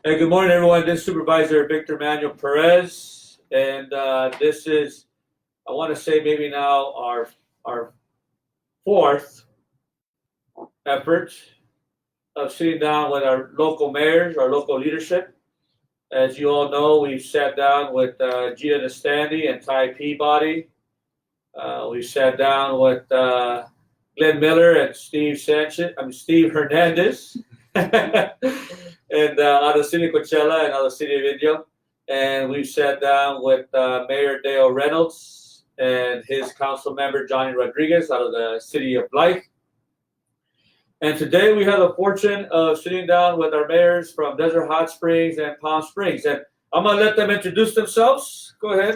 Hey, good morning, everyone. This is Supervisor Victor Manuel Perez, and this is, I want to say, maybe now our fourth effort of sitting down with our local mayors, our local leadership. As you all know, we've sat down with Gina Nestandi and Ty Peabody. We sat down with Glenn Miller and Steve Hernandez, and out of the city of Coachella and out of the city of Indio. And we've sat down with Mayor Dale Reynolds and his council member Johnny Rodriguez out of the city of Blythe. And today we have the fortune of sitting down with our mayors from Desert Hot Springs and Palm Springs. And I'm going to let them introduce themselves. Go ahead,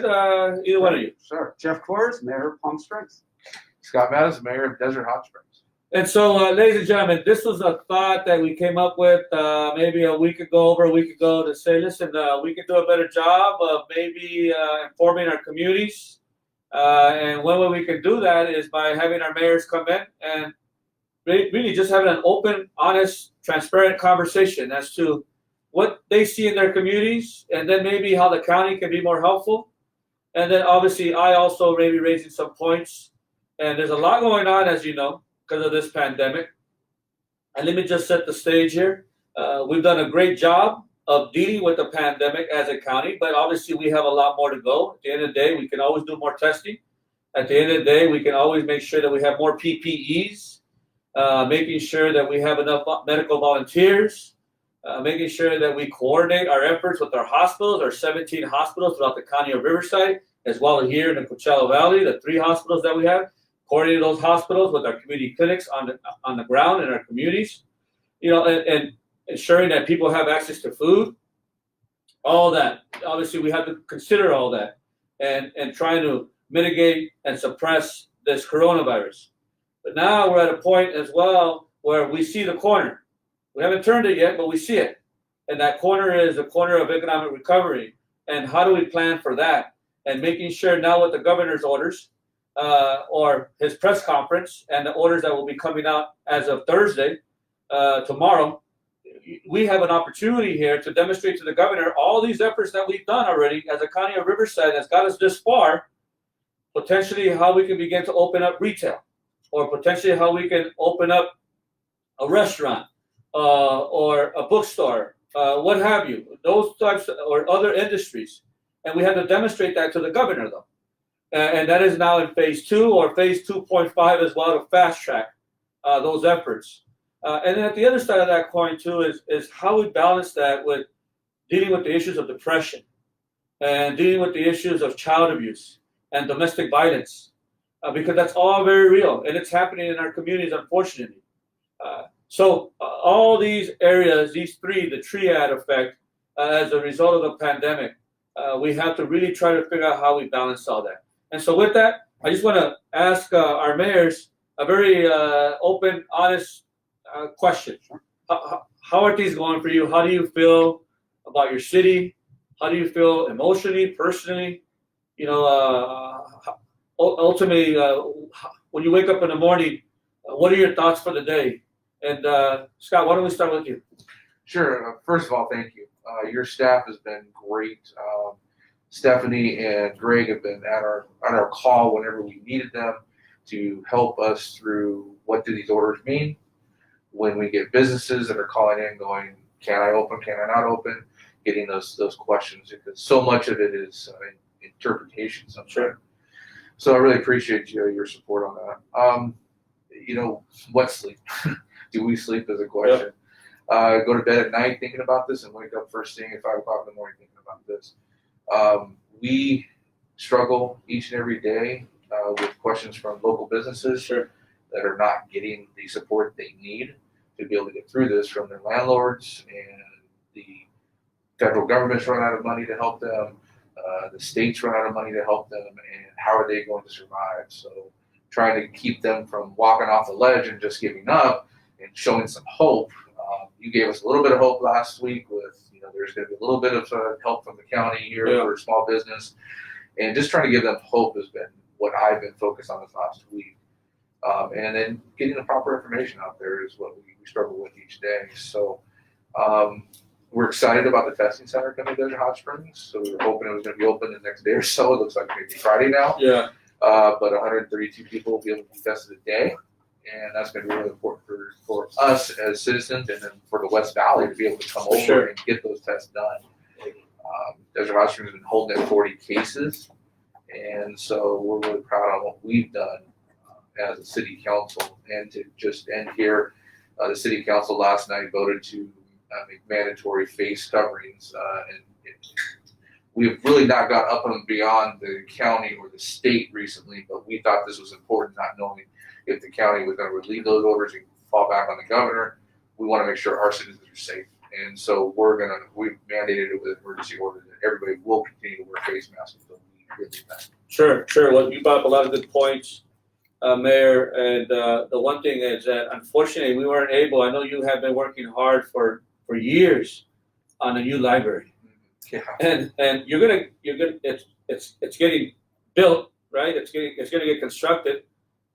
either one of you. Sure. Geoff, Mayor of Palm Springs. Scott Mattis, Mayor of Desert Hot Springs. And so, ladies and gentlemen, this was a thought that we came up with maybe over a week ago to say, listen, we can do a better job of maybe informing our communities. And one way we can do that is by having our mayors come in and really just having an open, honest, transparent conversation as to what they see in their communities, and then maybe how the county can be more helpful. And then obviously I also maybe raising some points. And there's a lot going on, as you know, because of this pandemic. And let me just set the stage here. We've done a great job of dealing with the pandemic as a county, but obviously we have a lot more to go. At the end of the day, we can always do more testing. At the end of the day, we can always make sure that we have more PPEs, making sure that we have enough medical volunteers, making sure that we coordinate our efforts with our hospitals, our 17 hospitals throughout the county of Riverside, as well as here in the Coachella Valley, the 3 hospitals that we have. Coordinating those hospitals with our community clinics on the ground in our communities, and ensuring that people have access to food, all that. Obviously, we have to consider all that and trying to mitigate and suppress this coronavirus. But now we're at a point as well where we see the corner. We haven't turned it yet, but we see it. And that corner is a corner of economic recovery. And how do we plan for that? And making sure now with the governor's orders, or his press conference and the orders that will be coming out as of Thursday, tomorrow, we have an opportunity here to demonstrate to the governor all these efforts that we've done already as a county of Riverside that's got us this far, potentially how we can begin to open up retail, or potentially how we can open up a restaurant or a bookstore, what have you, those types or other industries. And we have to demonstrate that to the governor, though. And that is now in phase 2 or phase 2.5 as well to fast track those efforts. And then at the other side of that coin too is how we balance that with dealing with the issues of depression and dealing with the issues of child abuse and domestic violence, because that's all very real and it's happening in our communities, unfortunately. So all these areas, these 3, the triad effect, as a result of the pandemic, we have to really try to figure out how we balance all that. And so with that, I just want to ask our mayors a very open, honest question. How are things going for you? How do you feel about your city? How do you feel emotionally, personally? Ultimately, when you wake up in the morning, what are your thoughts for the day? And Scott, why don't we start with you? Sure. First of all, thank you. Your staff has been great. Stephanie and Greg have been at our call whenever we needed them to help us through what do these orders mean. When we get businesses that are calling in going, can I open, can I not open, getting those questions, because so much of it is interpretation sometimes. Sure. So I really appreciate your support on that. What sleep? Do we sleep is a question. Yeah. Go to bed at night thinking about this and wake up first thing at 5 o'clock in the morning thinking about this. We struggle each and every day with questions from local businesses Sure. that are not getting the support they need to be able to get through this from their landlords, and the federal government's run out of money to help them, the states run out of money to help them, and how are they going to survive? So trying to keep them from walking off the ledge and just giving up and showing some hope. You gave us a little bit of hope last week with, there's going to be a little bit of help from the county here for small business, and just trying to give them hope has been what I've been focused on this last week. And then getting the proper information out there is what we struggle with each day. So We're excited about the testing center coming to Desert Hot Springs. So we were hoping it was going to be open the next day or so. It looks like maybe Friday now. Yeah. But 132 people will be able to be tested a day. And that's going to be really important for us as citizens and then for the West Valley to be able to come over Sure. and get those tests done. Desert Hot Springs has been holding at 40 cases. And so we're really proud of what we've done as a city council. And to just end here, the city council last night voted to make mandatory face coverings. And we've really not got up and beyond the county or the state recently, but we thought this was important, not knowing if the county was going to relieve those orders and fall back on the governor. We want to make sure our citizens are safe. And so we've mandated it with an emergency order that everybody will continue to wear face masks until we really that. Sure. Well, you brought up a lot of good points, Mayor. And the one thing is that unfortunately we weren't able. I know you have been working hard for years on a new library, Yeah. and you're gonna it's getting built, right? It's gonna get constructed.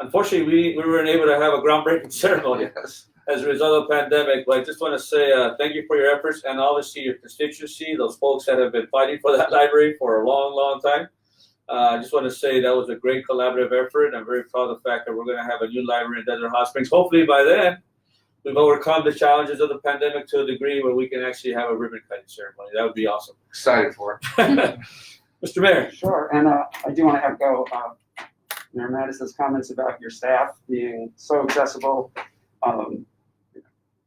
Unfortunately, we weren't able to have a groundbreaking ceremony Yes. as a result of the pandemic. But I just want to say thank you for your efforts and obviously your constituency, those folks that have been fighting for that library for a long, long time. I just want to say that was a great collaborative effort. I'm very proud of the fact that we're going to have a new library in Desert Hot Springs. Hopefully by then, we've overcome the challenges of the pandemic to a degree where we can actually have a ribbon cutting ceremony. That would be awesome. Excited for it. Mr. Mayor. Sure, and I do want to echo Mayor Mattis's comments about your staff being so accessible.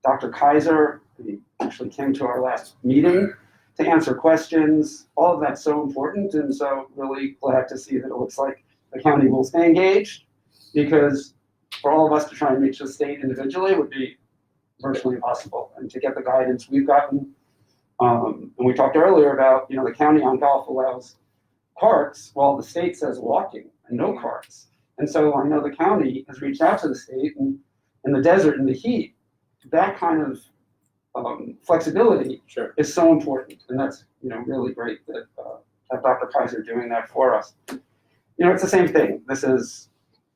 Dr. Kaiser, he actually came to our last meeting to answer questions. All of that's so important, and so really glad to see that it looks like the county will stay engaged, because for all of us to try and reach the state individually would be virtually impossible. And to get the guidance we've gotten, and we talked earlier about, the county on golf allows carts while the state says walking and no carts. And so I know the county has reached out to the state, and in the desert, in the heat, that kind of flexibility Sure. is so important. And that's, really great that have Dr. Kaiser doing that for us. It's the same thing. This is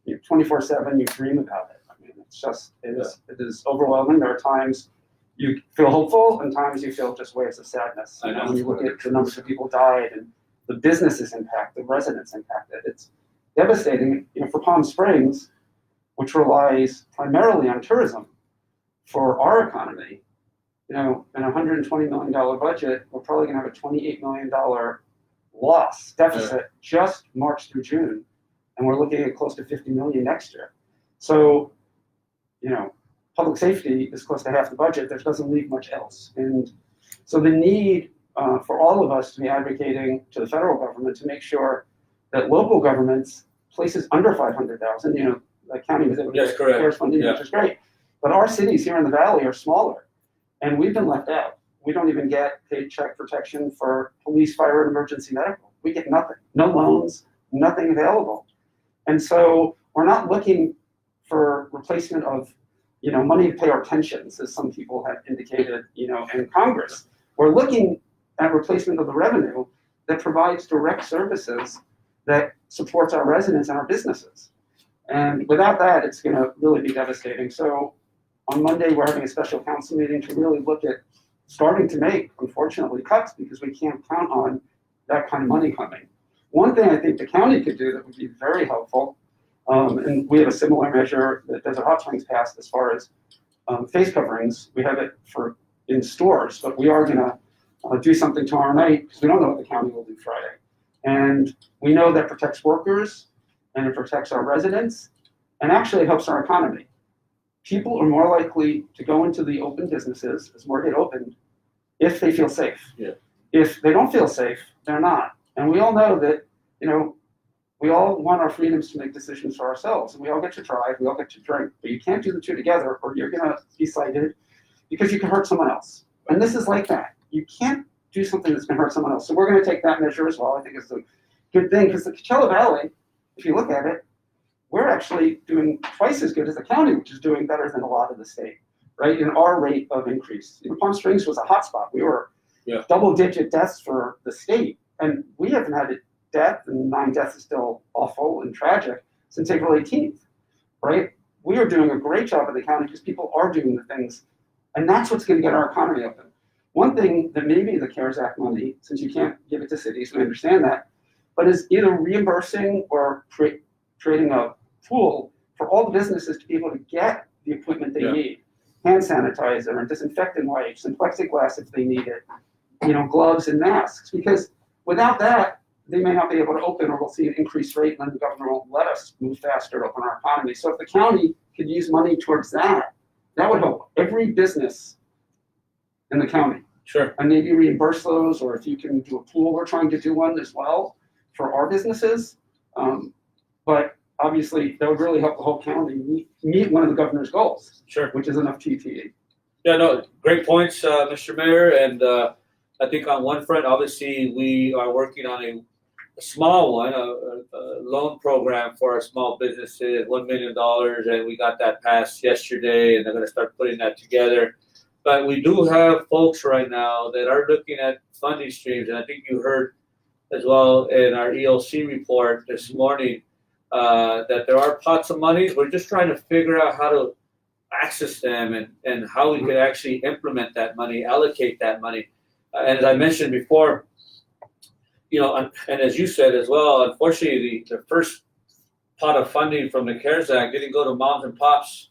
24/7, you dream about it. I mean, it is overwhelming. There are times you feel hopeful and times you feel just waves of sadness. I know. When you look at the numbers of people died and the businesses impacted, the residents impacted, it's devastating. For Palm Springs, which relies primarily on tourism for our economy, in a $120 million budget, we're probably going to have a $28 million loss deficit just March through June, and we're looking at close to $50 million next year. So, public safety is close to half the budget. There doesn't leave much else, and so the need for all of us to be advocating to the federal government to make sure that local governments, places under 500,000, the county was able to get CARES funding, which is great, but our cities here in the valley are smaller, and we've been left out. We don't even get paycheck protection for police, fire, and emergency medical. We get nothing, no loans, nothing available. And so we're not looking for replacement of, money to pay our pensions, as some people have indicated, in Congress. We're looking at replacement of the revenue that provides direct services that supports our residents and our businesses. And without that, it's going to really be devastating. So on Monday, we're having a special council meeting to really look at starting to make, unfortunately, cuts, because we can't count on that kind of money coming. One thing I think the county could do that would be very helpful, and we have a similar measure that Desert Hot Springs passed as far as face coverings. We have it in stores, but we are going to do something tomorrow night, because we don't know what the county will do Friday. And we know that protects workers, and it protects our residents, and actually it helps our economy. People are more likely to go into the open businesses as more get opened if they feel safe. Yeah. If they don't feel safe, they're not. And we all know that, we all want our freedoms to make decisions for ourselves. And we all get to drive, we all get to drink, but you can't do the two together, or you're going to be cited because you can hurt someone else. And this is like that. You can't do something that's going to hurt someone else. So we're going to take that measure as well. I think it's a good thing, because the Coachella Valley, if you look at it, we're actually doing twice as good as the county, which is doing better than a lot of the state, right? In our rate of increase. Palm Springs was a hot spot. We were double-digit deaths for the state, and we haven't had a death, and 9 deaths is still awful and tragic, since April 18th, right? We are doing a great job at the county because people are doing the things, and that's what's going to get our economy open. One thing that maybe the CARES Act money, since you can't give it to cities, we understand that, but is either reimbursing or creating a pool for all the businesses to be able to get the equipment they need. Hand sanitizer and disinfectant wipes and plexiglass if they need it, gloves and masks. Because without that, they may not be able to open, or we'll see an increased rate, and then the government won't let us move faster to open our economy. So if the county could use money towards that, that would help every business in the county. Sure. And maybe reimburse those, or if you can do a pool, we're trying to do one as well for our businesses. But obviously, that would really help the whole county meet one of the governor's goals, Sure. which is enough PPE. Yeah, no, great points, Mr. Mayor. And I think on one front, obviously, we are working on a small one, a loan program for our small businesses, $1 million, and we got that passed yesterday, and they're going to start putting that together. But we do have folks right now that are looking at funding streams, and I think you heard as well in our ELC report this morning that there are pots of money. We're just trying to figure out how to access them and how we could actually implement that money, allocate that money. And as I mentioned before, and as you said as well, unfortunately, the first pot of funding from the CARES Act didn't go to moms and pops,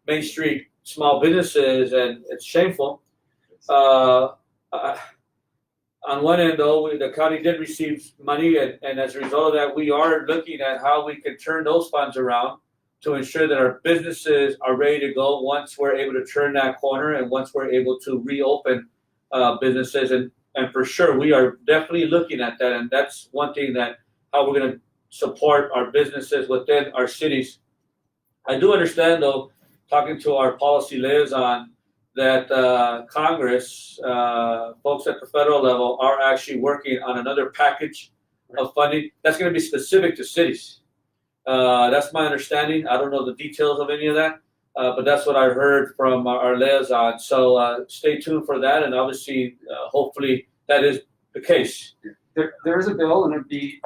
Main Street small businesses, and it's shameful. On one end, though, the county did receive money, and as a result of that, we are looking at how we can turn those funds around to ensure that our businesses are ready to go once we're able to turn that corner and once we're able to reopen businesses. And for sure, we are definitely looking at that, and that's one thing that how we're going to support our businesses within our cities. I do understand, though, talking to our policy liaison, that Congress, folks at the federal level, are actually working on another package of funding that's going to be specific to cities. That's my understanding. I don't know the details of any of that, but that's what I heard from our liaison. So stay tuned for that, and obviously, hopefully, that is the case. There is a bill, and it'd be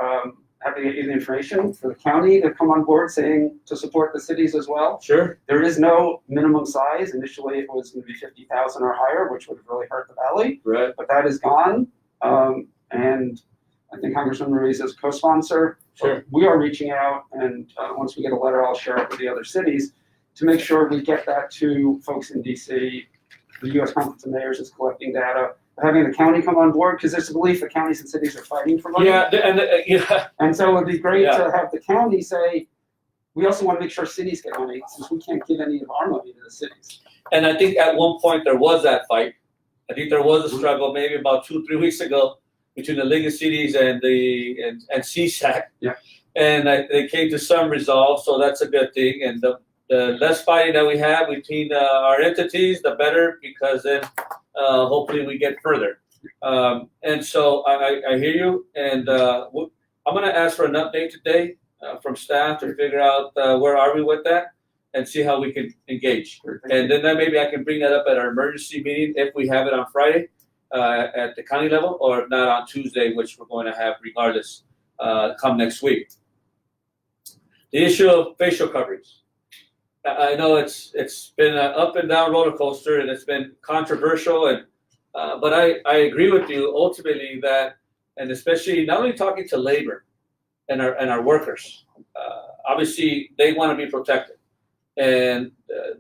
happy to get you the information for the county to come on board, saying to support the cities as well. Sure. There is no minimum size. Initially, it was going to be 50,000 or higher, which would have really hurt the valley. Right. But that is gone, and I think Congressman Ruiz is co-sponsor. Sure. We are reaching out, and once we get a letter, I'll share it with the other cities to make sure we get that to folks in DC. The U.S. Conference of Mayors is collecting data. Having the county come on board, because there's a belief that counties and cities are fighting for money. Yeah, And so it would be great to have the county say, we also want to make sure cities get money, since we can't give any of our money to the cities. And I think at one point there was that fight. I think there was a struggle maybe about 2-3 weeks ago between the League of Cities and CSAC. Yeah. And they came to some resolve, so that's a good thing. And the less fighting that we have between our entities, the better, because then hopefully we get further. And so I hear you, and I'm going to ask for an update today from staff to figure out where are we with that and see how we can engage. And then maybe I can bring that up at our emergency meeting if we have it on Friday at the county level, or if not on Tuesday, which we're going to have regardless come next week. The issue of facial coverings. I know it's been an up and down roller coaster, and it's been controversial, and but I agree with you ultimately that, and especially not only talking to labor and our workers, obviously they want to be protected, and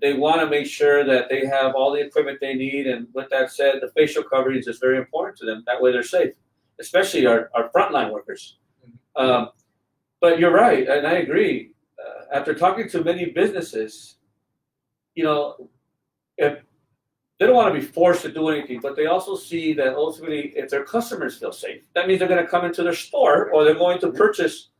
they want to make sure that they have all the equipment they need. And with that said, the facial coverings is very important to them. That way they're safe, especially our frontline workers. But you're right, and I agree. After talking to many businesses, if they don't want to be forced to do anything, but they also see that ultimately if their customers feel safe, that means they're going to come into their store, or they're going to purchase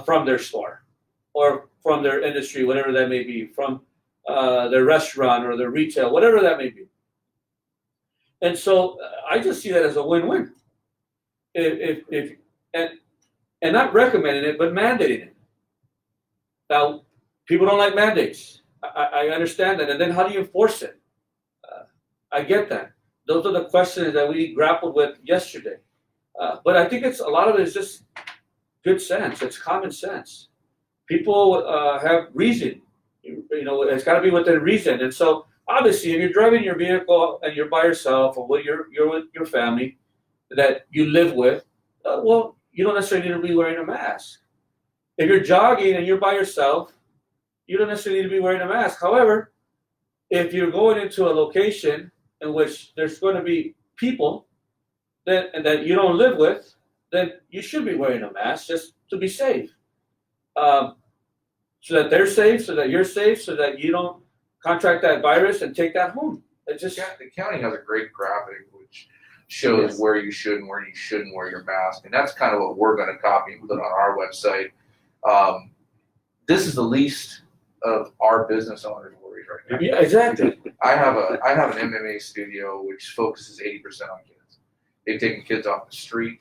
from their store or from their industry, whatever that may be, from their restaurant or their retail, whatever that may be. And so I just see that as a win-win. And not recommending it, but mandating it. Now, people don't like mandates. I understand that. And then how do you enforce it? I get that. Those are the questions that we grappled with yesterday. But I think a lot of it is just good sense. It's common sense. People have reason. It's got to be within reason. And so obviously, if you're driving your vehicle and you're by yourself or you're with your family that you live with, well, you don't necessarily need to be wearing a mask. If you're jogging and you're by yourself, you don't necessarily need to be wearing a mask. However, if you're going into a location in which there's going to be people that you don't live with, then you should be wearing a mask just to be safe. So that they're safe, so that you're safe, so that you don't contract that virus and take that home. It just The county has a great graphic which shows where you should and where you shouldn't wear your mask, and that's kind of what we're going to copy and put on our website. This is the least of our business owners' worries right now. Yeah, exactly. I have an MMA studio which focuses 80% on kids. They've taken kids off the street.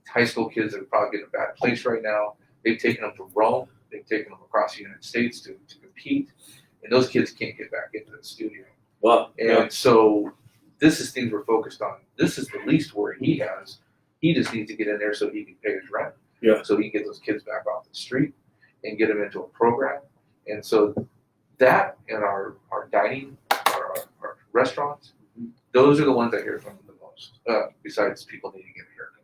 High school kids that are probably in a bad place right now. They've taken them to Rome. They've taken them across the United States to compete, and those kids can't get back into the studio. Well, And so this is things we're focused on. This is the least worry he has. He just needs to get in there so he can pay his rent. Yeah. So he can get those kids back off the street and get them into a program. And so that and our dining, our restaurants, those are the ones I hear from the most. Besides people needing to get a haircut.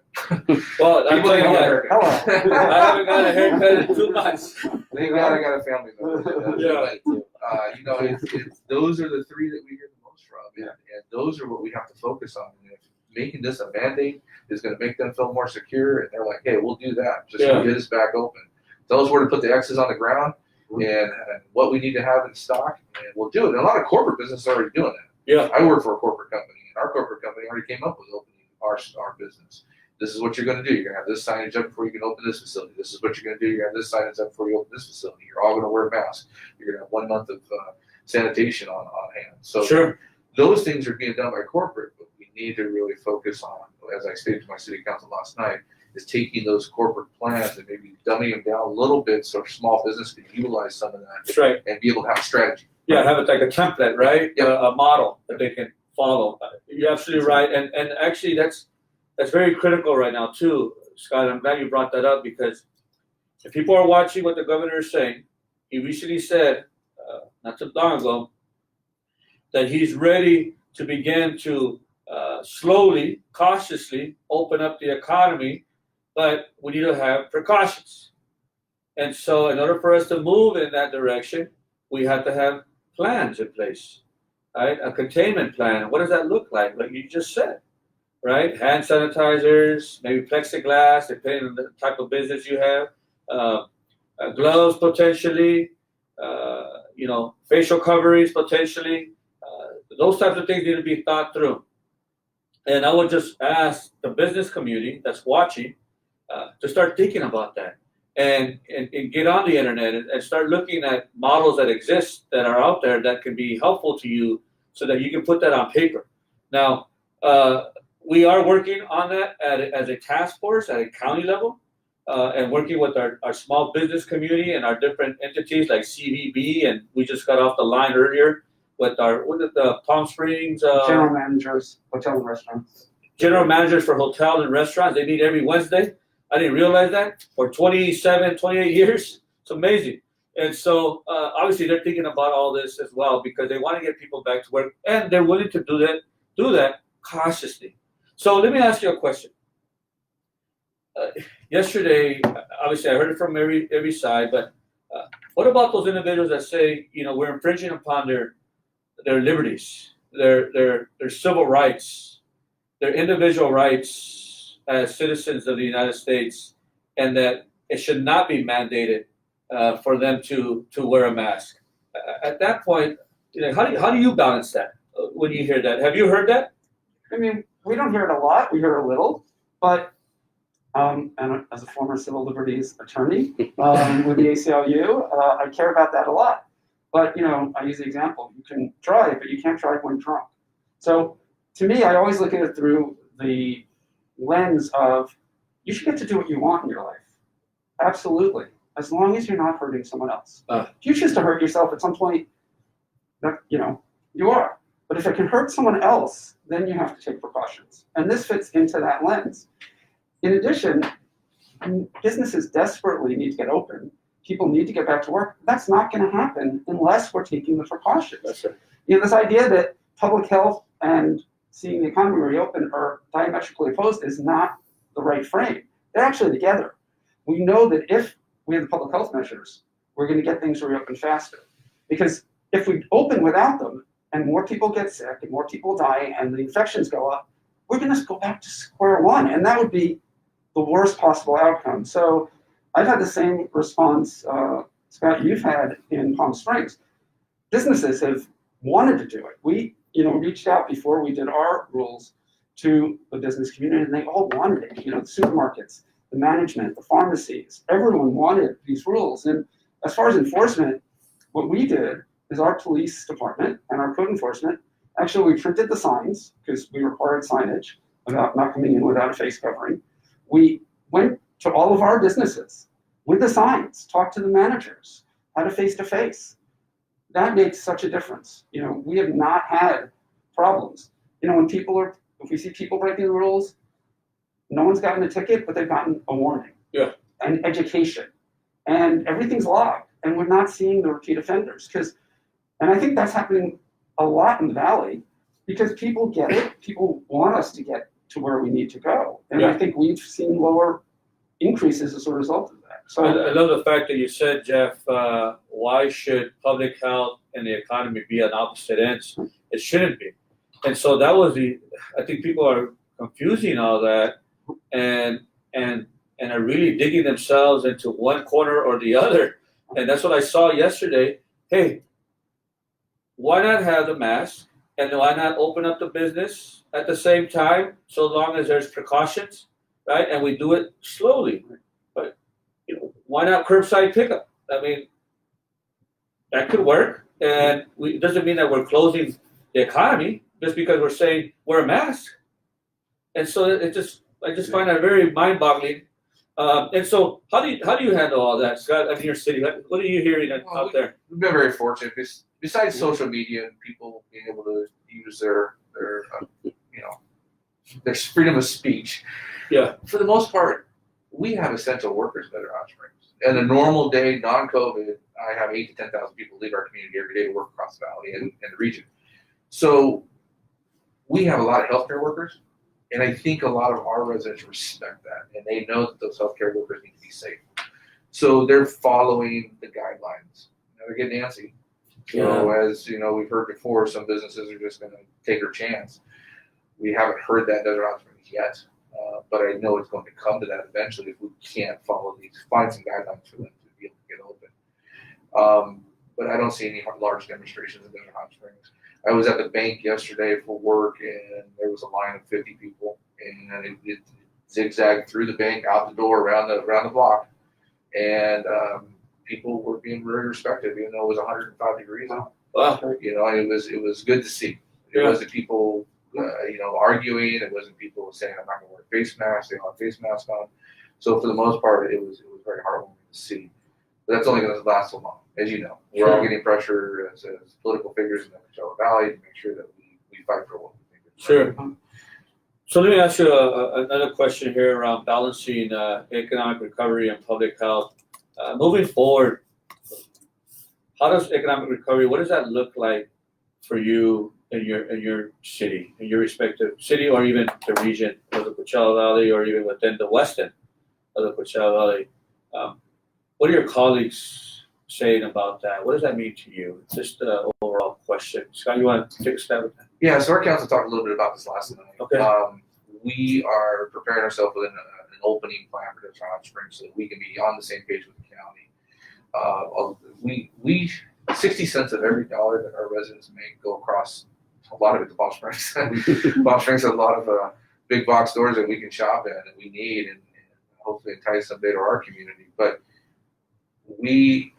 well, I'm People telling need you, a haircut. I haven't got a haircut in 2 months. Thank God I got a family member. Yeah. But, it's those are the three that we hear the most from. Yeah. And those are what we have to focus on. And if making this a mandate is going to make them feel more secure, and they're like, hey, we'll do that. Just Yeah. get us back open. Tell us where to put the X's on the ground and what we need to have in stock, and we'll do it. And a lot of corporate businesses are already doing that. Yeah. I work for a corporate company, and our corporate company already came up with opening our business. This is what you're going to do. You're going to have this signage up before you can open this facility. This is what you're going to do. You're going to have this signage up before you open this facility. You're all going to wear masks. You're going to have 1 month of sanitation on hand. So Sure. those things are being done by corporate, but we need to really focus on, as I stated to my city council last night, is taking those corporate plans and maybe dumbing them down a little bit so small business can utilize some of that That's right. and be able to have a strategy. Yeah, have it like a template, right? Yeah. A model that they can follow. You're absolutely right. And actually that's very critical right now too, Scott. I'm glad you brought that up, because if people are watching what the governor is saying, he recently said, not too long ago, that he's ready to begin to slowly, cautiously open up the economy, but we need to have precautions. And so in order for us to move in that direction, we have to have plans in place, right? A containment plan. What does that look like? Like you just said, right? Hand sanitizers, maybe plexiglass, depending on the type of business you have. Gloves potentially, facial coverings potentially. Those types of things need to be thought through. And I would just ask the business community that's watching to start thinking about that and get on the internet and start looking at models that exist, that are out there, that can be helpful to you so that you can put that on paper. Now, we are working on that as a task force at a county level and working with our small business community and our different entities like CVB, and we just got off the line earlier with the Palm Springs General managers, hotel and restaurants. general managers for hotels and restaurants. They meet every Wednesday. I didn't realize that for 28 years. It's amazing. And so obviously they're thinking about all this as well, because they want to get people back to work, and they're willing to do that cautiously. So let me ask you a question. Yesterday, obviously I heard it from every side, but what about those individuals that say, we're infringing upon their liberties, their civil rights, their individual rights as citizens of the United States, and that it should not be mandated for them to wear a mask? At that point, how do you balance that when you hear that? Have you heard that? I mean, we don't hear it a lot. We hear it a little, but and as a former civil liberties attorney with the ACLU, I care about that a lot. But I use the example: you can drive, but you can't drive when drunk. So to me, I always look at it through the lens of you should get to do what you want in your life. Absolutely, as long as you're not hurting someone else. If you choose to hurt yourself at some point, you are. But if it can hurt someone else, then you have to take precautions. And this fits into that lens. In addition, businesses desperately need to get open. People need to get back to work. That's not going to happen unless we're taking the precautions. That's right. This idea that public health and seeing the economy reopen are diametrically opposed is not the right frame. They're actually together. We know that if we have the public health measures, we're going to get things reopened faster. Because if we open without them and more people get sick and more people die and the infections go up, we're going to go back to square one. And that would be the worst possible outcome. So I've had the same response, Scott, you've had in Palm Springs. Businesses have wanted to do it. We reached out before we did our rules to the business community, and they all wanted it. The supermarkets, the management, the pharmacies, everyone wanted these rules. And as far as enforcement, what we did is our police department and our code enforcement, actually we printed the signs because we required signage about not coming in without a face covering. We went to all of our businesses with the signs, talked to the managers, had a face-to-face. That makes such a difference. We have not had problems. If we see people breaking the rules, no one's gotten a ticket, but they've gotten a warning. Yeah. And education. And everything's logged. And we're not seeing the repeat offenders. And I think that's happening a lot in the Valley because people get it. People want us to get to where we need to go. And Yeah. I think we've seen lower increases as a result of that. So I love the fact that you said, Geoff, why should public health and the economy be on opposite ends? It shouldn't be. And so that was I think people are confusing all that and are really digging themselves into one corner or the other. And that's what I saw yesterday. Hey, why not have the mask and why not open up the business at the same time so long as there's precautions, right? And we do it slowly. But why not curbside pickup? I mean, that could work. And it doesn't mean that we're closing the economy just because we're saying wear a mask. And so I just find that very mind-boggling. And so how do you handle all that, Scott, in your city? What are you hearing out there? We've been very fortunate. Besides social media and people being able to use their freedom of speech, Yeah. for the most part, we have essential workers that are Hot Springs. And a normal day, non-COVID, I have 8,000 to 10,000 people leave our community every day to work across the valley and the region. So we have a lot of healthcare workers, and I think a lot of our residents respect that, and they know that those healthcare workers need to be safe. So they're following the guidelines. Now they're getting antsy. So as we've heard before, some businesses are just going to take their chance. We haven't heard that in other Hot Springs yet, but I know it's going to come to that eventually if we can't find some guidelines for them to be able to get open. But I don't see any large demonstrations in Desert Hot Springs. I was at the bank yesterday for work, and there was a line of 50 people, and it zigzagged through the bank, out the door, around the block, and people were being very respected, even though it was 105 degrees out. Wow. It was good to see. It wasn't people, arguing. It wasn't people saying, "I'm not going to wear a face mask." They all had face masks on. So for the most part, it was very heartwarming to see. But that's only going to last so long, as you know. We're all getting pressure as political figures in the Coachella Valley to make sure that we fight for what we think is right. Sure. So let me ask you another question here around balancing economic recovery and public health. Moving forward, how does economic recovery, what does that look like for you in your city, in your respective city, or even the region of the Coachella Valley, or even within the western of the Coachella Valley? What are your colleagues saying about that? What does that mean to you? Just an overall question. Scott, you want to take a stab at that? Yeah, so our council talked a little bit about this last night. Okay. We are preparing ourselves with an opening plan for Desert Hot Springs so that we can be on the same page with the county. We 60 cents of every dollar that our residents make go across, a lot of it to Palm Springs. Palm Springs has a lot of big box stores that we can shop at that we need, and hopefully entice someday to our community. But we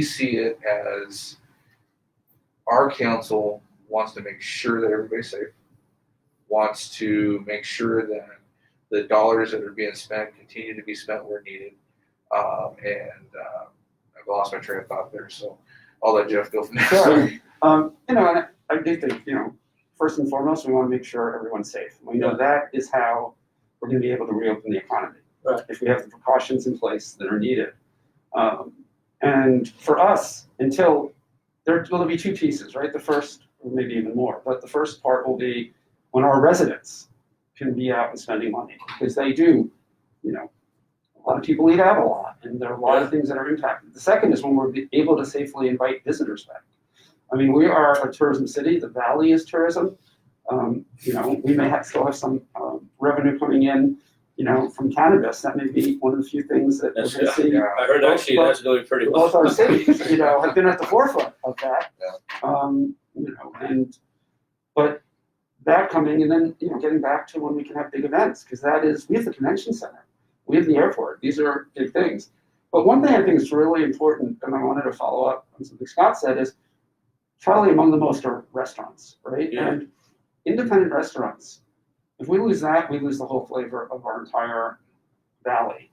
see it as our council wants to make sure that everybody's safe, wants to make sure that the dollars that are being spent continue to be spent where needed. I've lost my train of thought there, so I'll let Geoff go from there. Sure. And I do think, first and foremost, we want to make sure everyone's safe. We know that is how we're going to be able to reopen the economy. Right. If we have the precautions in place that are needed. And for us, until there will be two pieces, right? The first, or maybe even more, but the first part will be when our residents can be out and spending money, because they do, you know, a lot of people eat out a lot, and there are a lot of things that are impacted. The second is when we're able to safely invite visitors back. I mean, we are a tourism city. The valley is tourism. You know, we may still have some revenue coming in, you know, from cannabis. That may be one of the few things that we're going to see. Yeah, I heard actually that's going pretty well. Both our cities, you know, have been at the forefront of that. You know, but that coming, and then, you know, getting back to when we can have big events, because we have the convention center, we have the airport. These are big things. But one thing I think is really important, and I wanted to follow up on something Scott said, is probably among the most are restaurants, right? Yeah. And independent restaurants, if we lose that, we lose the whole flavor of our entire valley.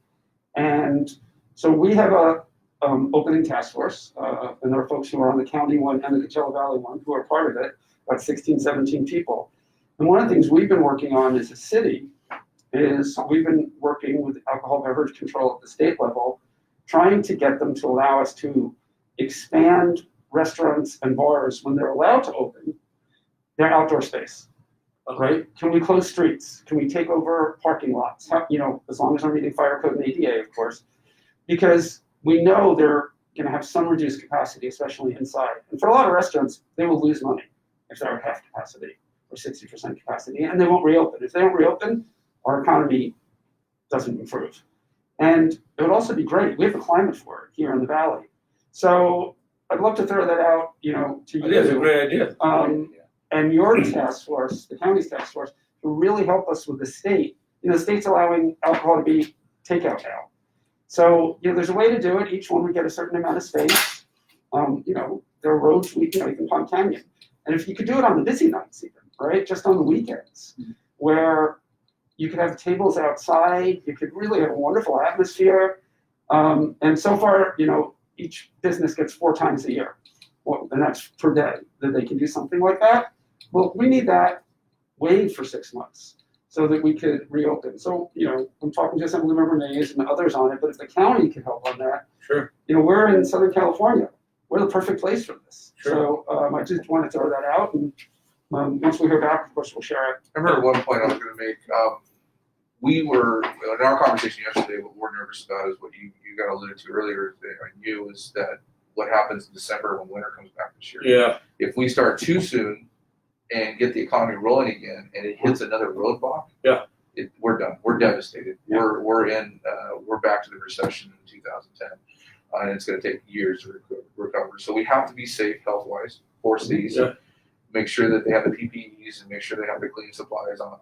And so we have a opening task force, and there are folks who are on the county one and the Coachella Valley one who are part of it, about 16, 17 people. And one of the things we've been working on as a city is we've been working with alcohol beverage control at the state level, trying to get them to allow us to expand restaurants and bars, when they're allowed to open, their outdoor space. Right? Can we close streets? Can we take over parking lots? You know, as long as we're meeting fire code and ADA, of course, because we know they're going to have some reduced capacity, especially inside. And for a lot of restaurants, they will lose money if they're at half capacity or 60% capacity, and they won't reopen. If they don't reopen, our economy doesn't improve. And it would also be great. We have the climate for it here in the valley. So I'd love to throw that out, you know, to you. It is a great idea. And your task force, the county's task force, will really help us with the state. You know, the state's allowing alcohol to be takeout now. So, you know, there's a way to do it. Each one would get a certain amount of space. You know, there are roads, you know, even Pond Canyon. And if you could do it on the busy nights even, right? Just on the weekends, where you could have tables outside, you could really have a wonderful atmosphere. And so far, you know, each business gets 4 times a year. Well, and that's per day that they can do something like that. Well, we need that waived for 6 months so that we could reopen. So, you know, I'm talking to Assemblymember Mays and others on it, but if the county can help on that, sure. You know, we're in Southern California. We're the perfect place for this. Sure. So I just wanted to throw that out. And once we hear back, of course, we'll share it. I remember one point I was going to make. We were, in our conversation yesterday, what we're nervous about is what you got alluded to earlier, I knew, is that what happens in December when winter comes back this year. Yeah. If we start too soon and get the economy rolling again and it hits another roadblock, we're done. We're devastated. Yeah. We're back to the recession in 2010. And it's going to take years to recover. So we have to be safe health-wise, force these, make sure that they have the PPEs and make sure they have the clean supplies on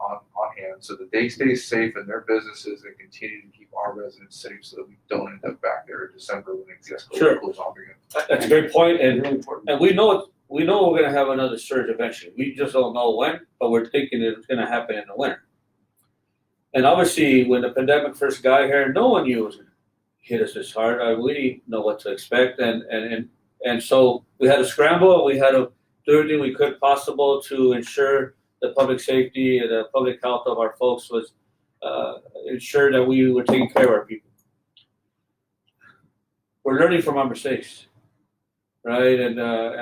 hand so that they stay safe in their businesses and continue to keep our residents safe so that we don't end up back there in December when it gets close off again. That's a great point, and Really important. and we know we're going to have another surge eventually. We just don't know when, but we're thinking it's going to happen in the winter. And obviously, when the pandemic first got here, no one knew it was going to hit us this hard. We didn't know what to expect, and so we had to scramble. We had to do everything we could possible to ensure the public safety and the public health of our folks was ensure that we were taking care of our people. We're learning from our mistakes, right? And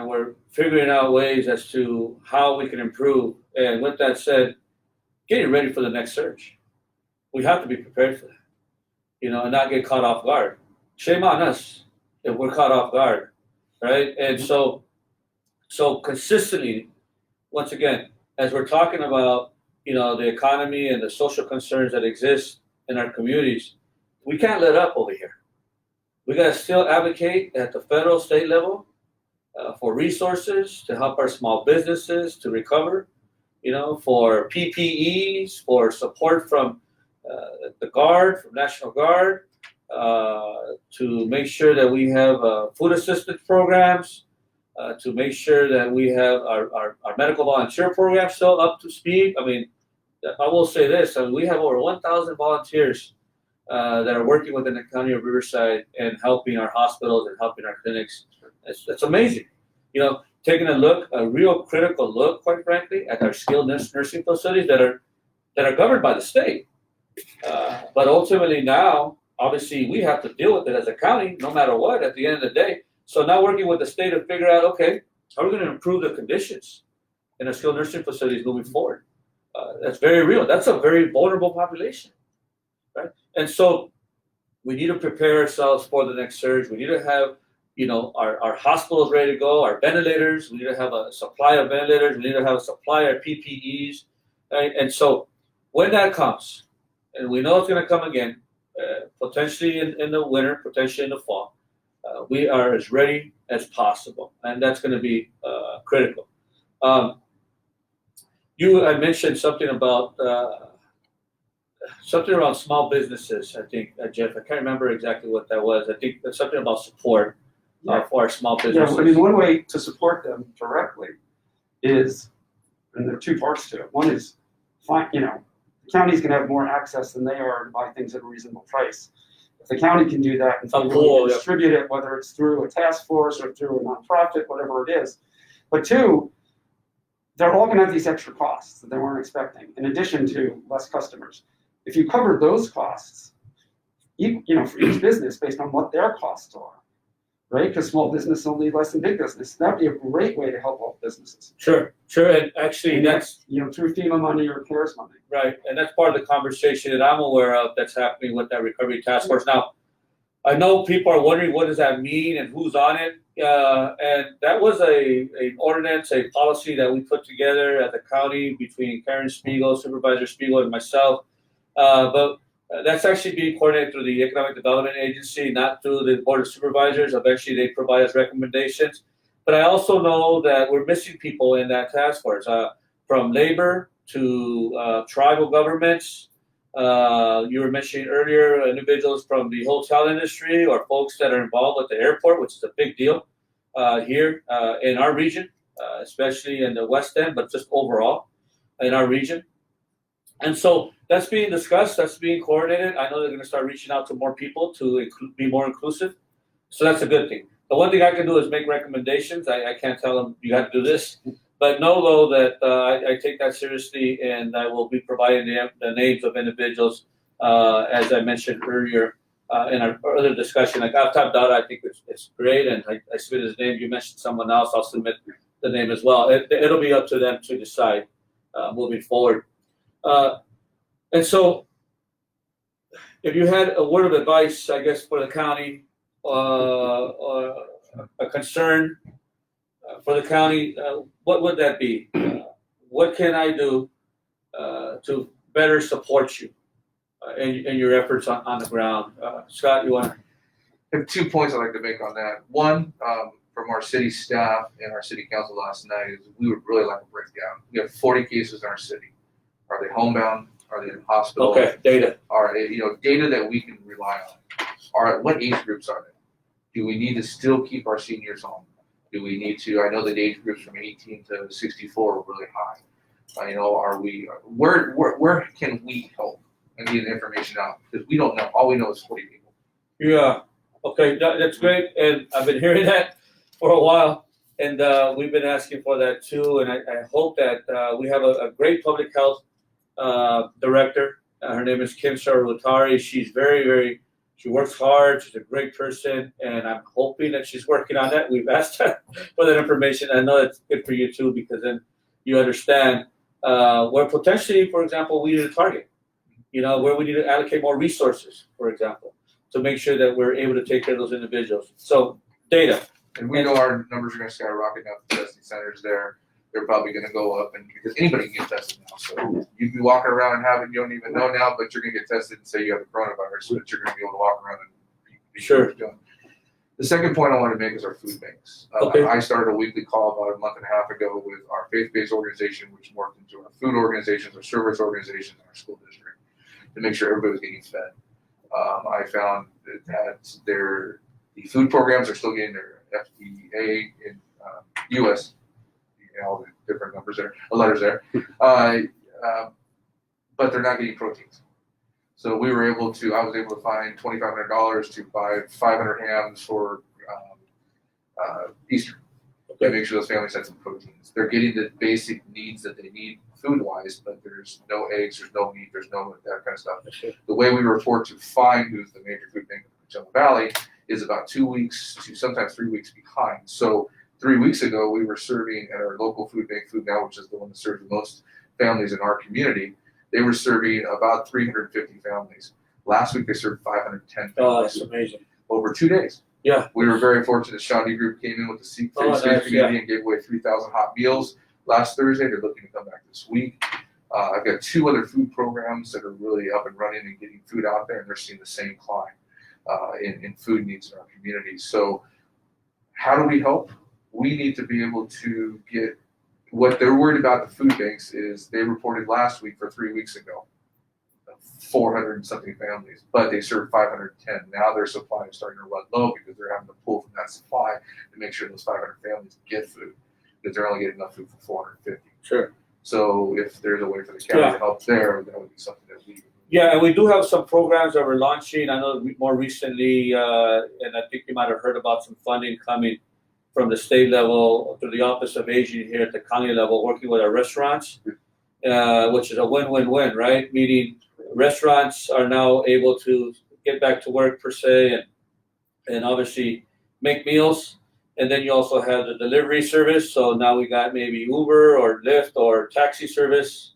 we're figuring out ways as to how we can improve. And with that said, getting ready for the next surge. We have to be prepared for that, you know, and not get caught off guard. Shame on us if we're caught off guard, right? And so consistently, once again, as we're talking about, you know, the economy and the social concerns that exist in our communities, we can't let up over here. We got to still advocate at the federal, state level for resources to help our small businesses to recover, you know, for PPEs, for support from the Guard, from National Guard, to make sure that we have food assistance programs, to make sure that we have our medical volunteer program still up to speed. I mean, I will say this, I mean, we have over 1,000 volunteers that are working within the county of Riverside and helping our hospitals and helping our clinics. It's amazing. You know, taking a real critical look, quite frankly, at our skilled nursing facilities that are governed by the state. But ultimately now, obviously, we have to deal with it as a county, no matter what, at the end of the day. So now working with the state to figure out, okay, how are we going to improve the conditions in our skilled nursing facilities moving forward? That's very real. That's a very vulnerable population, right? And so we need to prepare ourselves for the next surge. We need to have, our hospitals ready to go, our ventilators. We need to have a supply of ventilators. We need to have a supply of PPEs, right? And so when that comes, and we know it's going to come again, potentially in the winter, potentially in the fall, we are as ready as possible, and that's going to be critical. You had mentioned something about something around small businesses. I think, Geoff. I can't remember exactly what that was. I think there's something about support for our small businesses. Yeah, I mean, one way to support them directly is, and there are two parts to it. One is, the county's going to have more access than they are to buy things at a reasonable price. If the county can do that and distribute it, whether it's through a task force or through a nonprofit, whatever it is. But two, they're all going to have these extra costs that they weren't expecting, in addition to less customers. If you cover those costs, for each business based on what their costs are, right? Because small business will need less than big business. That'd be a great way to help all businesses. Sure. And actually, that's through FEMA money or CARES money. Right, and that's part of the conversation that I'm aware of that's happening with that recovery task force. Now, I know people are wondering what does that mean and who's on it. And that was an ordinance, a policy that we put together at the county between Karen Spiegel, Supervisor Spiegel, and myself. But that's actually being coordinated through the Economic Development Agency, not through the Board of Supervisors. Eventually, they provide us recommendations. But I also know that we're missing people in that task force, from labor to tribal governments. You were mentioning earlier individuals from the hotel industry or folks that are involved with the airport, which is a big deal here in our region, especially in the West End, but just overall in our region. And so that's being discussed, that's being coordinated. I know they're going to start reaching out to more people to be more inclusive. So that's a good thing. The one thing I can do is make recommendations. I can't tell them you have to do this. But know, though, that I take that seriously, and I will be providing the names of individuals, as I mentioned earlier in our other discussion. Like Aftab Dada, I think it's great, and I submitted his name. You mentioned someone else, I'll submit the name as well. It'll be up to them to decide moving forward. And so, if you had a word of advice, I guess, for the county, or a concern for the county, what would that be? What can I do to better support you in your efforts on the ground? Scott, you want to? I have 2 points I'd like to make on that. One, from our city staff and our city council last night, is we would really like a breakdown. We have 40 cases in our city. Are they homebound? Are they in hospital? Okay, data. Are they, data that we can rely on? What age groups are they? Do we need to still keep our seniors home? Do we need to? I know the age groups from 18 to 64 are really high. Are we? Where can we help and get information out? Because we don't know. All we know is 40 people. Yeah. Okay, that's great, and I've been hearing that for a while, and we've been asking for that too. And I hope that we have a great public health director. Her name is Kim Sarulutari. She's she works hard. She's a great person, and I'm hoping that she's working on that. We've asked her for that information. I know it's good for you too, because then you understand where potentially, for example, we need to target. Where we need to allocate more resources, for example, to make sure that we're able to take care of those individuals. So, data. And we know our numbers are going to skyrocket now. The testing centers there. They're probably going to go up, and because anybody can get tested now. So you'd be walking around and have it, you don't even know now, but you're going to get tested and say you have the coronavirus, so that you're going to be able to walk around and be sure. Doing. The second point I wanted to make is our food banks. Okay. I started a weekly call about a month and a half ago with our faith-based organization, which morphed into our food organizations, our service organizations, and our school district, to make sure everybody was getting fed. I found that the food programs are still getting their FDA in U.S. All the different numbers there, letters there, but they're not getting proteins. So I was able to find $2,500 to buy 500 hams for Easter. To make sure those families had some proteins. They're getting the basic needs that they need food-wise, but there's no eggs, there's no meat, there's no that kind of stuff. The way we report to FIND, who's the major food bank in the Coachella Valley, is about 2 weeks to sometimes 3 weeks behind. So 3 weeks ago, we were serving at our local food bank, Food Now, which is the one that serves the most families in our community. They were serving about 350 families. Last week, they served 510 families. Oh, that's amazing. Over 2 days. Yeah. We were very fortunate. Shawnee Group came in with the Seek Oh, Faith nice, community and gave away 3,000 hot meals last Thursday. They're looking to come back this week. I've got 2 other food programs that are really up and running and getting food out there, and they're seeing the same climb in food needs in our community. So how do we help? We need to be able to get what they're worried about. The food banks is they reported last week for 3 weeks ago, 400 and something families, but they served 510. Now their supply is starting to run low because they're having to pull from that supply to make sure those 500 families get food, because they're only getting enough food for 450. Sure. So if there's a way for the county to help there, that would be something that we. Yeah, and we do have some programs that we're launching. I know more recently, and I think you might have heard about some funding coming from the state level through the Office of Aging here at the county level, working with our restaurants, which is a win-win-win, right? Meaning restaurants are now able to get back to work per se, and obviously make meals. And then you also have the delivery service. So now we got maybe Uber or Lyft or taxi service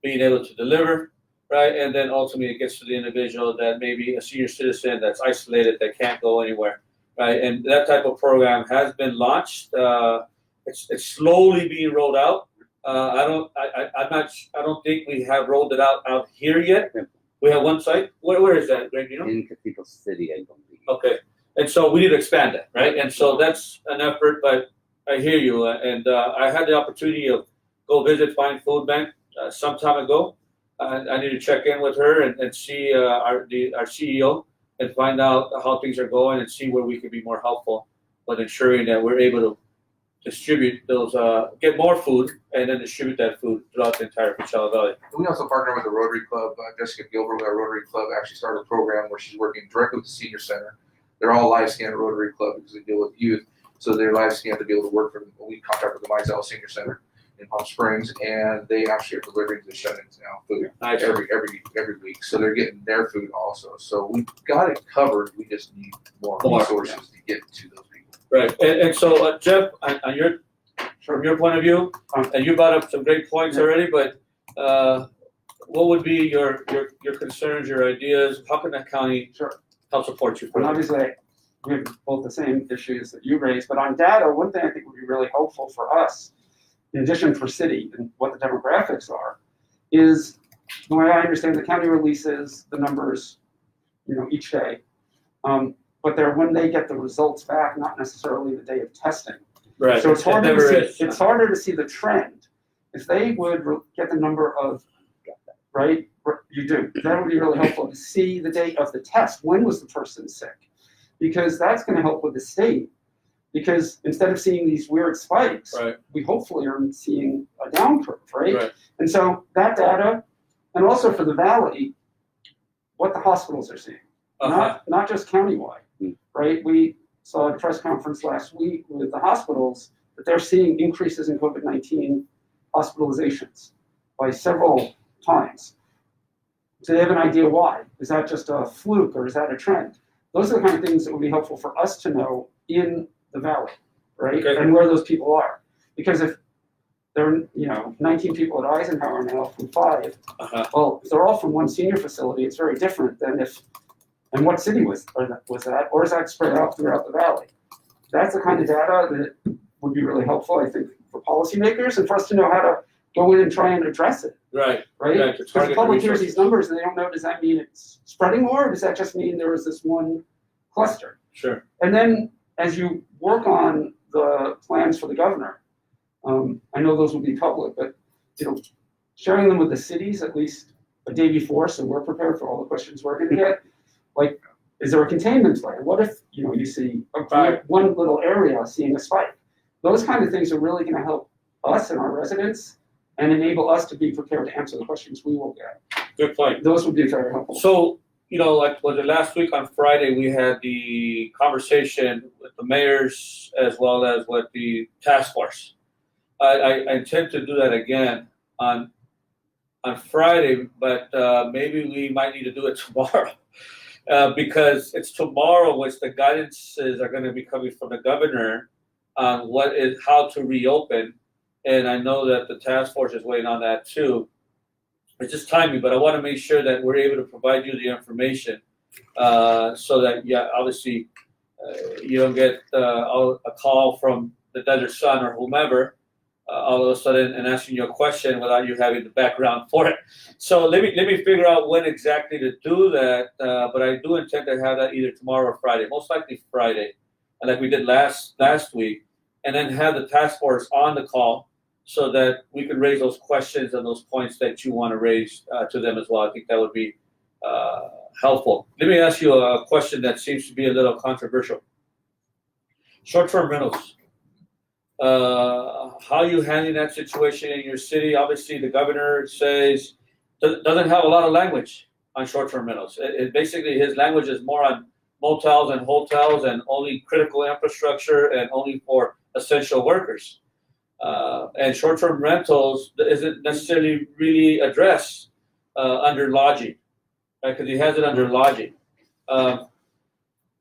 being able to deliver, right? And then ultimately it gets to the individual that maybe a senior citizen that's isolated, that can't go anywhere, right? And that type of program has been launched. It's slowly being rolled out. I don't think we have rolled it out here yet. We have one site. Where is that, Greg? You know? In Cathedral City, I believe. Okay. And so we need to expand that, right? And so that's an effort, but I hear you. And I had the opportunity of go visit Fine Food Bank some time ago. I need to check in with her and see our CEO and find out how things are going and see where we can be more helpful with ensuring that we're able to distribute those, get more food and then distribute that food throughout the entire Coachella Valley. And we also partner with the Rotary Club. Jessica Gilbert with our Rotary Club actually started a program where she's working directly with the senior center. They're all live scan at Rotary Club because they deal with youth. So they're live scanned to be able to work for them. We contract with the Mizell Senior Center in Palm Springs, and they actually are delivering to the shut-ins now food every week. So they're getting their food also. So we've got it covered. We just need more resources to get to those people. Right. And so, Geoff, from your point of view, and you brought up some great points already, but what would be your concerns, your ideas? How can the county help support you? And obviously, we have both the same issues that you raised, but on data, one thing I think would be really helpful for us, in addition for city and what the demographics are, is the way I understand the county releases the numbers, each day. But they're when they get the results back, not necessarily the day of testing. Right. So it's harder to see the trend. If they would get the number of, right, you do. That would be really helpful to see the date of the test. When was the person sick? Because that's going to help with the state. Because instead of seeing these weird spikes, we hopefully are seeing a down curve, right? And so that data, and also for the valley, what the hospitals are seeing, not just countywide, right? We saw a press conference last week with the hospitals that they're seeing increases in COVID-19 hospitalizations by several times. Do they have an idea why? Is that just a fluke or is that a trend? Those are the kind of things that would be helpful for us to know in the valley, right? Okay. And where those people are. Because if there are 19 people at Eisenhower now from 5, well, if they're all from one senior facility, it's very different than and what city was that? Or is that spread out throughout the valley? That's the kind of data that would be really helpful, I think, for policymakers and for us to know how to go in and try and address it. Right. Because the public hears these numbers and they don't know, does that mean it's spreading more, or does that just mean there was this one cluster? Sure. And then as you work on the plans for the governor, I know those will be public, but sharing them with the cities at least a day before, so we're prepared for all the questions we're going to get. Like, is there a containment plan? What if you see one little area seeing a spike? Those kind of things are really going to help us and our residents and enable us to be prepared to answer the questions we will get. Good point. Those would be very helpful. So, like was it last week on Friday, we had the conversation with the mayors as well as with the task force. I intend to do that again on Friday, but maybe we might need to do it tomorrow. because it's tomorrow, which the guidances are going to be coming from the governor on how to reopen. And I know that the task force is waiting on that too. It's just timing, but I want to make sure that we're able to provide you the information so that, obviously, you don't get a call from the Desert Sun or whomever all of a sudden and asking you a question without you having the background for it. So let me figure out when exactly to do that. But I do intend to have that either tomorrow or Friday, most likely Friday, like we did last week, and then have the task force on the call so that we can raise those questions and those points that you want to raise to them as well. I think that would be helpful. Let me ask you a question that seems to be a little controversial. Short-term rentals. How are you handling that situation in your city? Obviously, the governor says doesn't have a lot of language on short-term rentals. Basically, his language is more on motels and hotels and only critical infrastructure and only for essential workers. And short-term rentals isn't necessarily really addressed under lodging, right? Because he has it under lodging.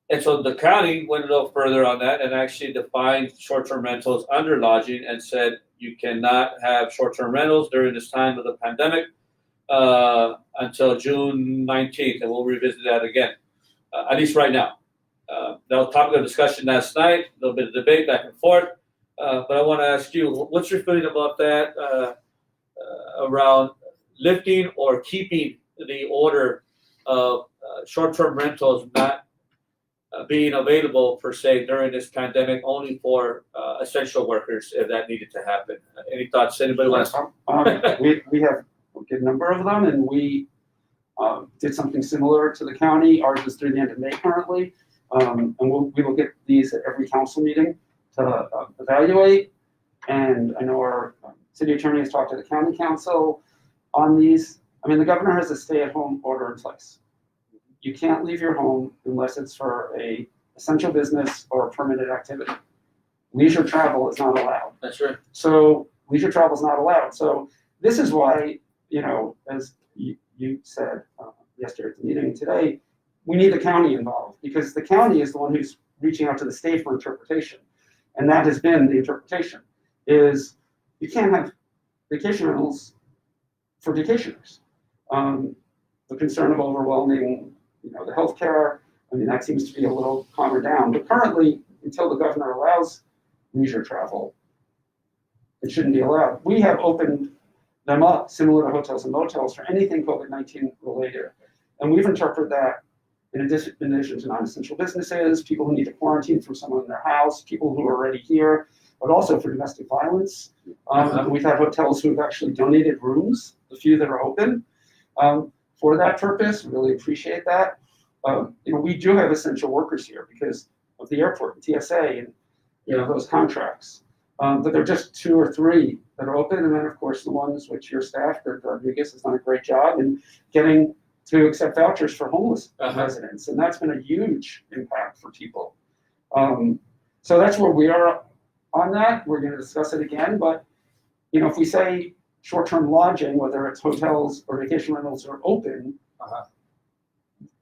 And so the county went a little further on that and actually defined short-term rentals under lodging and said you cannot have short-term rentals during this time of the pandemic until June 19th, and we'll revisit that again, at least right now. That was topic of discussion last night, a little bit of debate back and forth, but I want to ask you, what's your feeling about that around lifting or keeping the order of short-term rentals not being available per se during this pandemic, only for essential workers if that needed to happen? Any thoughts? Anybody want to? We have a good number of them, and we did something similar to the county. Ours is through the end of May currently, and we will get these at every council meeting to evaluate. And I know our city attorney has talked to the county council on these. I mean, the governor has a stay-at-home order in place. You can't leave your home unless it's for a essential business or a permitted activity. Leisure travel is not allowed. That's right. So leisure travel is not allowed. So this is why, as you said yesterday at the meeting today, we need the county involved, because the county is the one who's reaching out to the state for interpretation. And that has been the interpretation, is you can't have vacation rentals for vacationers. The concern of overwhelming the healthcare, I mean, that seems to be a little calmer down. But currently, until the governor allows leisure travel, it shouldn't be allowed. We have opened them up, similar to hotels and motels, for anything COVID-19 related. And we've interpreted that in addition to non-essential businesses, people who need to quarantine from someone in their house, people who are already here, but also for domestic violence. We've had hotels who have actually donated rooms, the few that are open. For that purpose, really appreciate that. We do have essential workers here because of the airport, and TSA, and those contracts. But there are just 2 or 3 that are open, and then of course the ones which your staff, Rodriguez, has done a great job in getting to accept vouchers for homeless residents, and that's been a huge impact for people. So that's where we are on that. We're going to discuss it again, but if we say short-term lodging, whether it's hotels or vacation rentals, are open,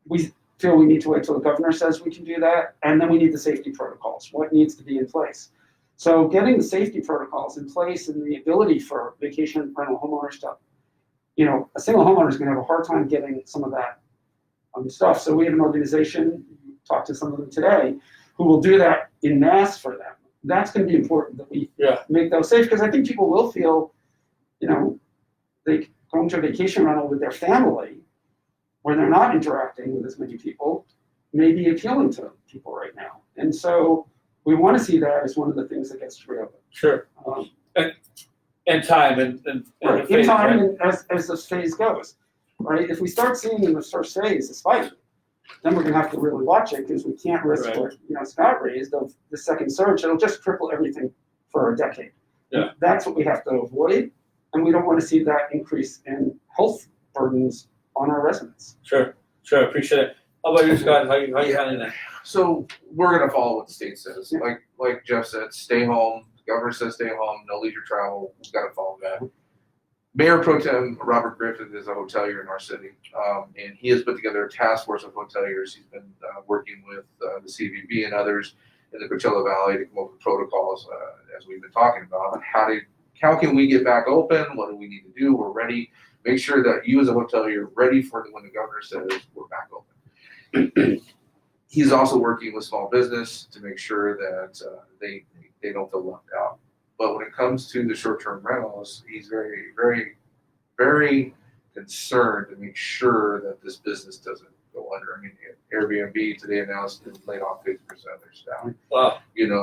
we feel we need to wait till the governor says we can do that, and then we need the safety protocols. What needs to be in place? So getting the safety protocols in place and the ability for vacation rental homeowners to, a single homeowner is going to have a hard time getting some of that stuff. So we have an organization, talked to some of them today, who will do that in mass for them. That's going to be important that we make those safe, because I think people will feel, they going to a vacation rental with their family where they're not interacting with as many people may be appealing to people right now. And so we want to see that as one of the things that gets reopened. Sure. And time and right. In time, and as the phase goes, right? If we start seeing in the first phase a spike, then we're going to have to really watch it, because we can't risk what Scott raised of the second surge. It'll just cripple everything for a decade. Yeah. That's what we have to avoid, and we don't want to see that increase in health burdens on our residents. Sure. Appreciate it. How about you, Scott? How you handling that? So we're going to follow what the state says. Yeah. Like Geoff said, stay home. The governor says stay home, no leisure travel. We've got to follow that. Mayor Pro Tem Robert Griffith is a hotelier in our city, and he has put together a task force of hoteliers. He's been working with the CVB and others in the Coachella Valley to come up with protocols, as we've been talking about, on how can we get back open? What do we need to do? We're ready. Make sure that you as a hotelier are ready for when the governor says we're back open. He's also working with small business to make sure that they don't feel left out. But when it comes to the short-term rentals, he's very, very, very concerned to make sure that this business doesn't go under. I mean, Airbnb today announced it laid off 50% of their staff. Wow.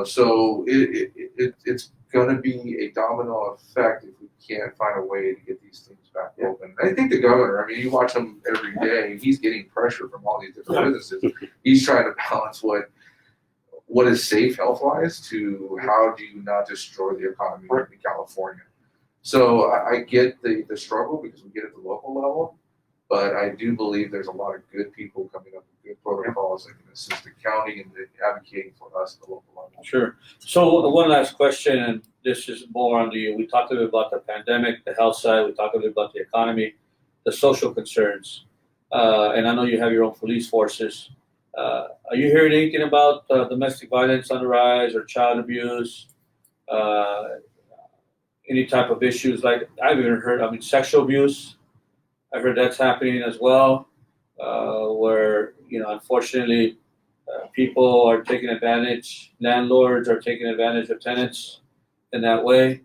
So it's going to be a domino effect if we can't find a way to get these things back open. I think the governor, I mean, you watch him every day, he's getting pressure from all these different businesses. He's trying to balance what is safe health-wise to how do you not destroy the economy in California. So I get the struggle because we get at the local level, but I do believe there's a lot of good people coming up with good protocols that can assist the county in advocating for us at the local level. Sure. So one last question, and this is more on we talked a bit about the pandemic, the health side, we talked a bit about the economy, the social concerns, and I know you have your own police forces. Are you hearing anything about domestic violence on the rise or child abuse? Any type of issues like I've even heard, sexual abuse. I've heard that's happening as well, where, unfortunately, people are taking advantage, landlords are taking advantage of tenants in that way.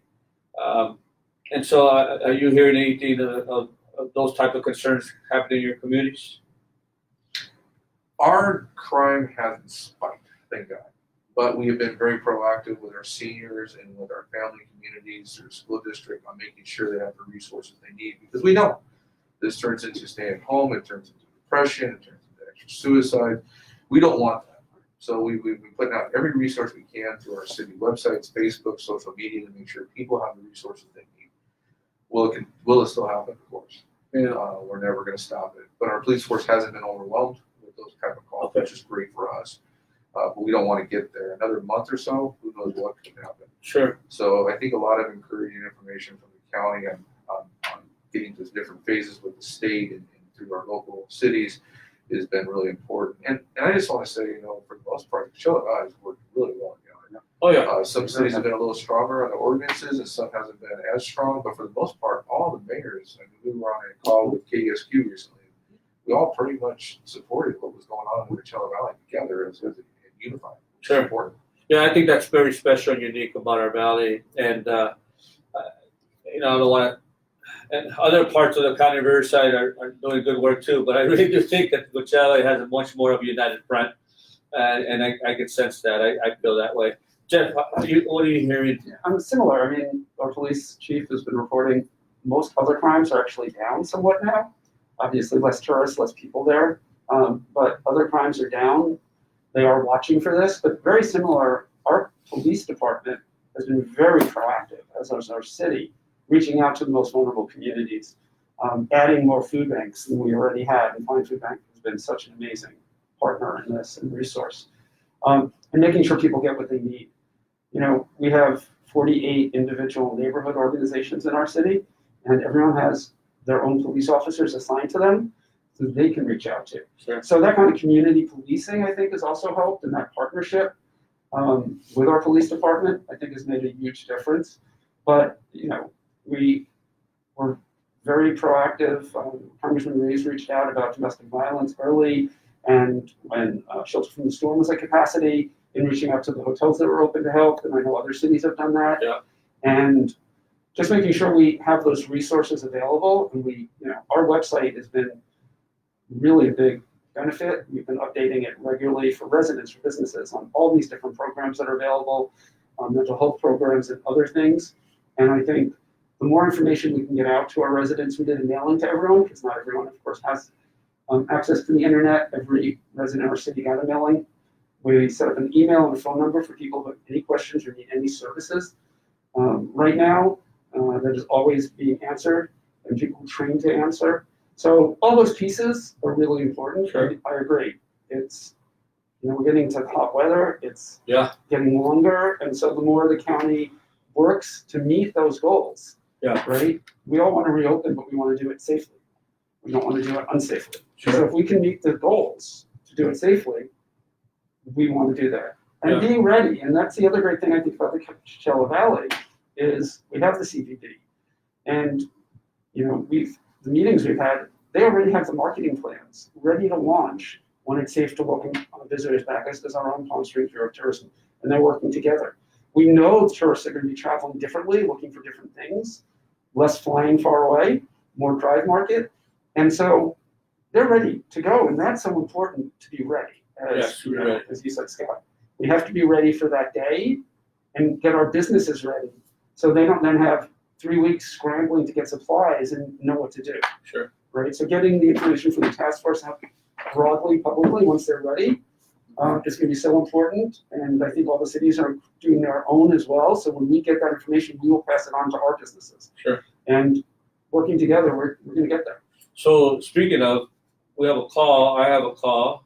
And so are you hearing anything of those type of concerns happening in your communities? Our crime hasn't spiked, thank God. But we have been very proactive with our seniors and with our family communities or school district on making sure they have the resources they need, because we know this turns into staying home, it turns into depression, it turns into extra suicide. We don't want that. So we've been putting out every resource we can through our city websites, Facebook, social media to make sure people have the resources they need. Will it still happen? Of course. Yeah. We're never going to stop it. But our police force hasn't been overwhelmed with those type of calls, which is great for us. But we don't want to get there. Another month or so, who knows what could happen. Sure. So I think a lot of encouraging information from the county on getting to different phases with the state and through our local cities has been really important. And I just want to say, for the most part, the Coachella has worked really well together. Oh, yeah. Some cities have been a little stronger on the ordinances and some hasn't been as strong, but for the most part, all the mayors, we were on a call with KSQ recently. We all pretty much supported what was going on in the Coachella Valley together as unified. Sure. Important. Yeah, I think that's very special and unique about our valley. And, I don't want to, and other parts of the county of Riverside are doing good work too, but I really do think that Coachella has a much more of a united front. And I can sense that. I feel that way. Geoff, what are you hearing? I'm similar. Our police chief has been reporting most other crimes are actually down somewhat now. Obviously, less tourists, less people there, but other crimes are down. They are watching for this, but very similar. Our police department has been very proactive, as is our city, reaching out to the most vulnerable communities, adding more food banks than we already had. And Fine Food Bank has been such an amazing partner in this and resource, and making sure people get what they need. We have 48 individual neighborhood organizations in our city, and everyone has their own police officers assigned to them so they can reach out to. Sure. So that kind of community policing, I think, has also helped, and that partnership with our police department, I think, has made a huge difference. But, we were very proactive. Congressman Reyes reached out about domestic violence early, and when Shelter from the Storm was at capacity, in reaching out to the hotels that were open to help, and I know other cities have done that. Yeah. And just making sure we have those resources available, and our website has been really a big benefit. We've been updating it regularly for residents, for businesses, on all these different programs that are available, mental health programs and other things. And I think the more information we can get out to our residents, we did a mailing to everyone, because not everyone, of course, has access to the internet. Every resident in our city got a mailing. We set up an email and a phone number for people who have any questions or need any services. Right now, that is always being answered, and people trained to answer. So all those pieces are really important. Sure. I agree. It's, we're getting to hot weather. It's Yeah. getting longer. And so the more the county works to meet those goals, Yeah. Right? We all want to reopen, but we want to do it safely. We don't want to do it unsafely. Sure. So if we can meet the goals to do it safely, we want to do that. And Yeah. being ready, and that's the other great thing I think about the Coachella Valley, is we have the CVD. And, you know, the meetings we've had, they already have the marketing plans ready to launch when it's safe to welcome visitors back, as does our own Palm Springs Bureau of Tourism. And they're working together. We know tourists are going to be traveling differently, looking for different things, less flying far away, more drive market. And so they're ready to go. And that's so important to be ready, Yes, you know, right. as you said, Scott. We have to be ready for that day and get our businesses ready so they don't then have 3 weeks scrambling to get supplies and know what to do. Sure. Right? So getting the information from the task force out broadly, publicly, once they're ready, is going to be so important. And I think all the cities are doing their own as well. So when we get that information, we will pass it on to our businesses. Sure. And working together, we're going to get there. So speaking of, we have a call. I have a call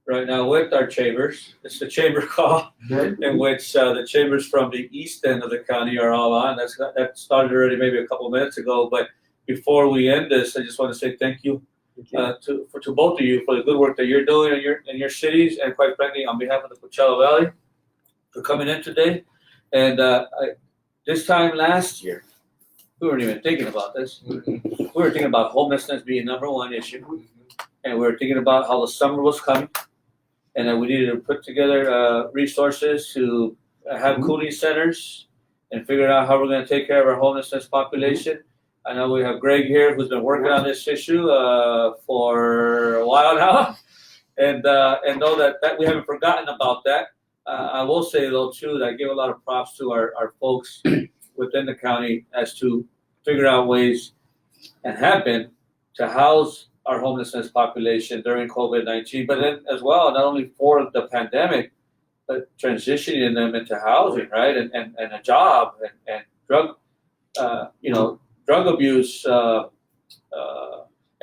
right now with our chambers. It's the chamber call in which the chambers from the east end of the county are all on. That started already maybe a couple of minutes ago. But before we end this, I just want to say thank you to both of you for the good work that you're doing in your cities, and quite frankly, on behalf of the Coachella Valley, for coming in today. And this time last year, we weren't even thinking about this. We were thinking about homelessness being number one issue, and we were thinking about how the summer was coming, and that we needed to put together resources to have cooling centers and figure out how we're going to take care of our homelessness population. I know we have Greg here who's been working on this issue for a while now, and know that we haven't forgotten about that. I will say though too that I give a lot of props to our folks within the county as to figure out ways, and have been, to house our homelessness population during COVID-19, but then as well, not only for the pandemic, but transitioning them into housing, right, and a job, and drug, drug abuse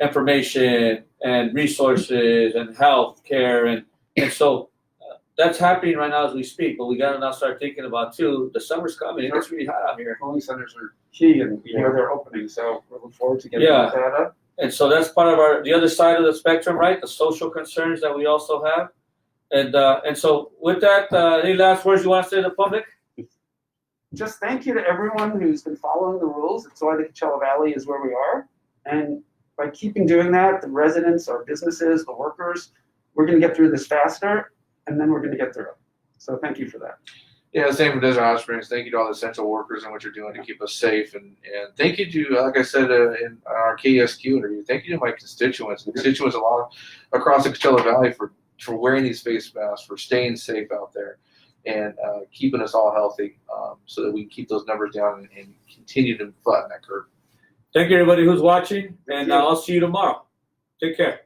information and resources and health care, and so that's happening right now as we speak. But we got to now start thinking about too. The summer's coming. It gets really hot out here. Cooling centers are key, and we know they're opening, so we look forward to getting that data. And so that's part of the other side of the spectrum, right? The social concerns that we also have. And so with that, any last words you want to say to the public? Just thank you to everyone who's been following the rules. It's why the Coachella Valley is where we are. And by doing that, the residents, our businesses, the workers, we're going to get through this faster, and then we're going to get through it. So thank you for that. Yeah, same for Desert Hot Springs. Thank you to all the essential workers and what you're doing to keep us safe. And thank you to, like I said in our KSQ interview, thank you to my constituents across the Coachella Valley for wearing these face masks, for staying safe out there, and keeping us all healthy, so that we can keep those numbers down and continue to flatten that curve. Thank you, everybody who's watching, and I'll see you tomorrow. Take care.